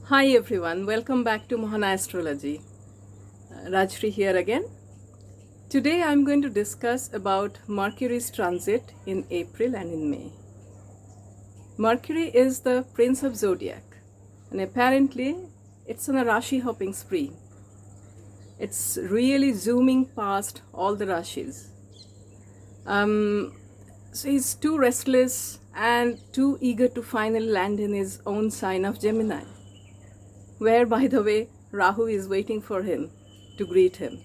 Hi everyone, welcome back to mohanaastrology. Rajshri here again. Today I'm going to discuss about Mercury's transit in April and in May. Mercury is the prince of zodiac and apparently it's on a Rashi hopping spree. It's really zooming past all the Rashis. So he's too restless and too eager to finally land in his own sign of Gemini, where, by the way, Rahu is waiting for him to greet him.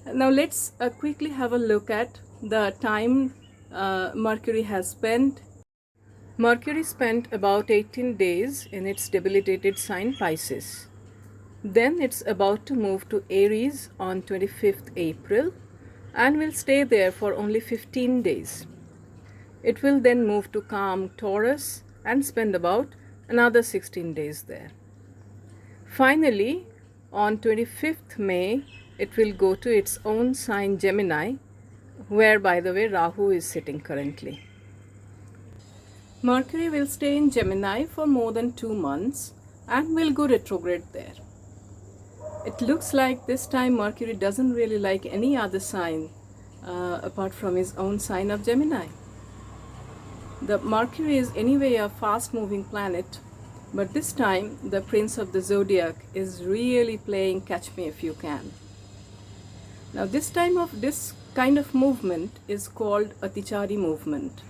Now let's quickly have a look at the time Mercury has spent. Mercury spent about 18 days in its debilitated sign Pisces. Then it's about to move to Aries on 25th April and will stay there for only 15 days. It will then move to calm Taurus and spend about another 16 days there. Finally, on 25th May, it will go to its own sign Gemini, where, by the way, Rahu is sitting currently. Mercury will stay in Gemini for more than 2 months and will go retrograde there. It looks like this time Mercury doesn't really like any other sign apart from his own sign of Gemini. The Mercury is anyway a fast-moving planet, but this time the prince of the zodiac is really playing catch me if you can. Now this kind of movement is called Atichari movement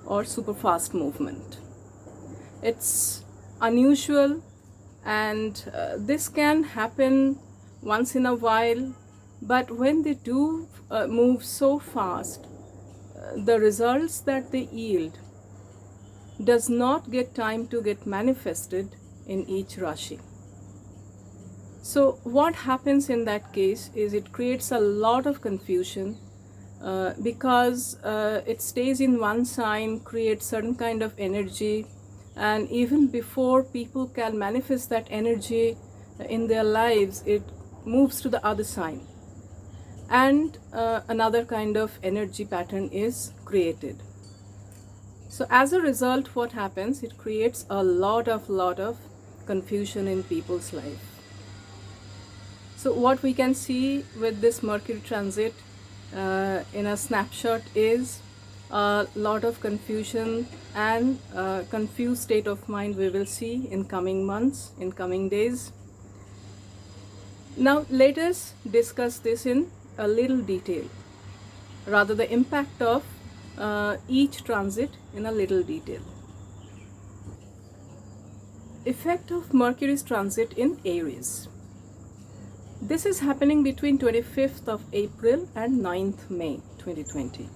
or super fast movement. It's unusual and this can happen once in a while, but when they do move so fast, the results that they yield does not get time to get manifested in each Rashi. So what happens in that case is it creates a lot of confusion because it stays in one sign, creates certain kind of energy, and even before people can manifest that energy in their lives, it moves to the other sign and another kind of energy pattern is created. So as a result, what happens, it creates a lot of confusion in people's life. So what we can see with this Mercury transit in a snapshot is a lot of confusion and confused state of mind we will see in coming months, in coming days. Now let us discuss this in a little detail, rather the impact of each transit in a little detail. Effect of Mercury's transit in Aries. This is happening between 25th of April and 9th May 2020.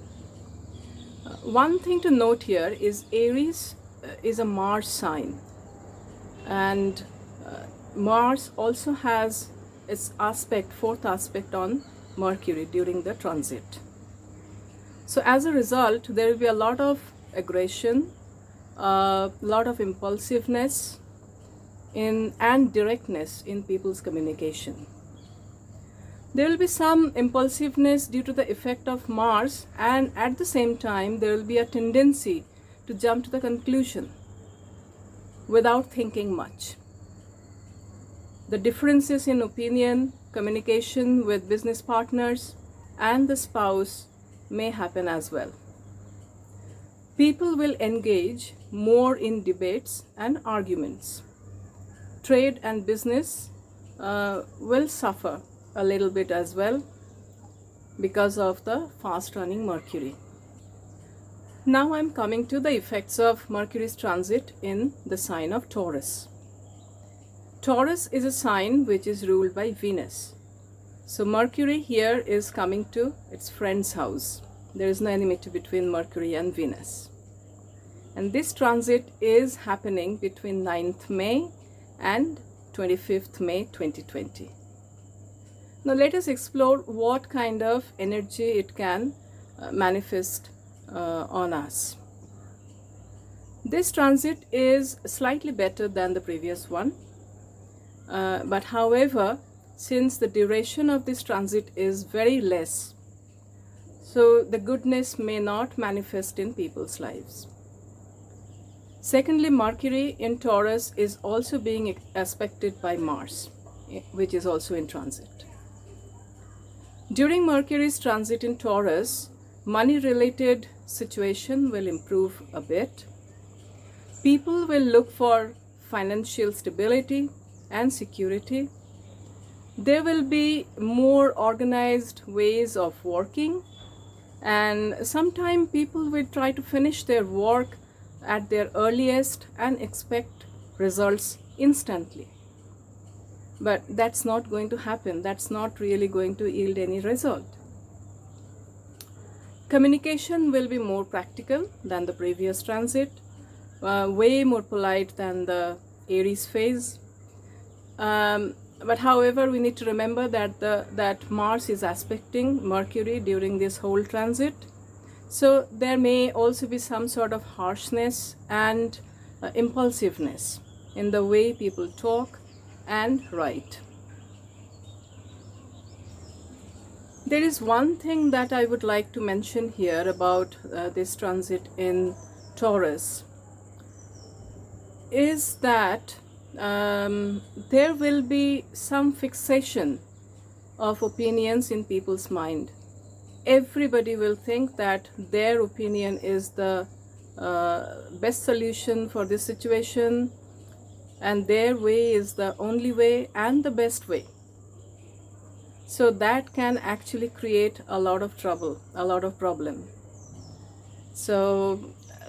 One thing to note here is Aries is a Mars sign, and Mars also has its fourth aspect on Mercury during the transit. So as a result, there will be a lot of aggression, a lot of impulsiveness and directness in people's communication. There will be some impulsiveness due to the effect of Mars, and at the same time there will be a tendency to jump to the conclusion without thinking much. The differences in opinion, communication with business partners and the spouse may happen as well. People will engage more in debates and arguments. Trade and business will suffer a little bit as well because of the fast running Mercury. Now I'm coming to the effects of Mercury's transit in the sign of Taurus. Taurus is a sign which is ruled by Venus. So Mercury here is coming to its friend's house. There is no enmity between Mercury and Venus. And this transit is happening between 9th May and 25th May 2020. Now let us explore what kind of energy it can manifest on us. This transit is slightly better than the previous one, but however, since the duration of this transit is very less, so the goodness may not manifest in people's lives. Secondly, Mercury in Taurus is also being aspected by Mars, which is also in transit. During Mercury's transit in Taurus, money-related situation will improve a bit. People will look for financial stability and security. There will be more organized ways of working, and sometimes people will try to finish their work at their earliest and expect results instantly. But that's not going to happen. That's not really going to yield any result. Communication will be more practical than the previous transit, way more polite than the Aries phase. But however, we need to remember that Mars is aspecting Mercury during this whole transit. So there may also be some sort of harshness and impulsiveness in the way people talk and write. There is one thing that I would like to mention here about this transit in Taurus, is that there will be some fixation of opinions in people's mind. Everybody will think that their opinion is the best solution for this situation, and their way is the only way and the best way. So that can actually create a lot of trouble, a lot of problem. So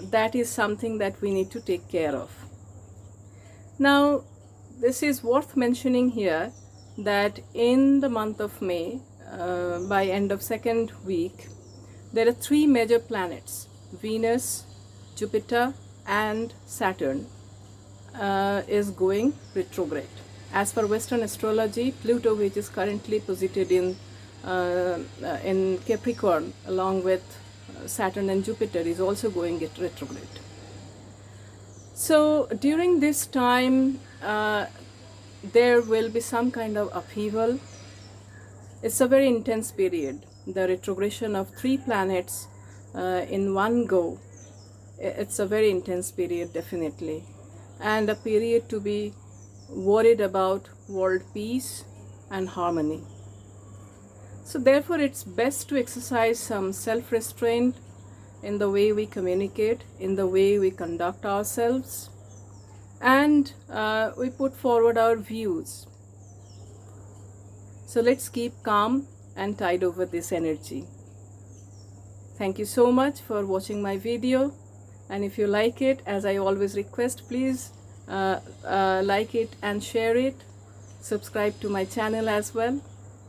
that is something that we need to take care of. Now, this is worth mentioning here that in the month of May, by end of second week, there are 3 major planets, Venus, Jupiter and Saturn, is going retrograde. As per Western astrology, Pluto, which is currently posited in Capricorn along with Saturn and Jupiter, is also going retrograde. So during this time, there will be some kind of upheaval. It's a very intense period. The retrogression of 3 planets in one go, it's a very intense period, definitely, and a period to be worried about world peace and harmony. So therefore, it's best to exercise some self-restraint in the way we communicate, in the way we conduct ourselves, and we put forward our views. So let's keep calm and tide over this energy. Thank you so much for watching my video, and if you like it, as I always request, please like it and share it. Subscribe to my channel as well.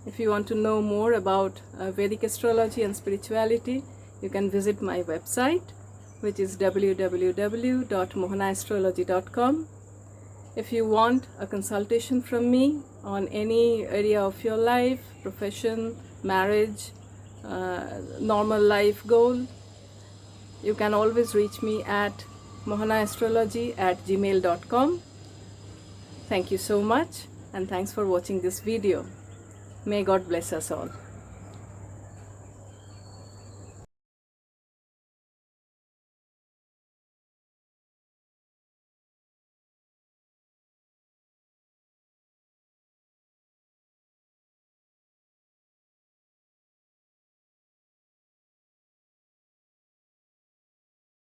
If you want to know more about Vedic astrology and spirituality, you can visit my website, which is www.mohanaastrology.com. If you want a consultation from me on any area of your life, profession, marriage, normal life goal, you can always reach me at mohanaastrology@gmail.com. Thank you so much, and thanks for watching this video. May God bless us all.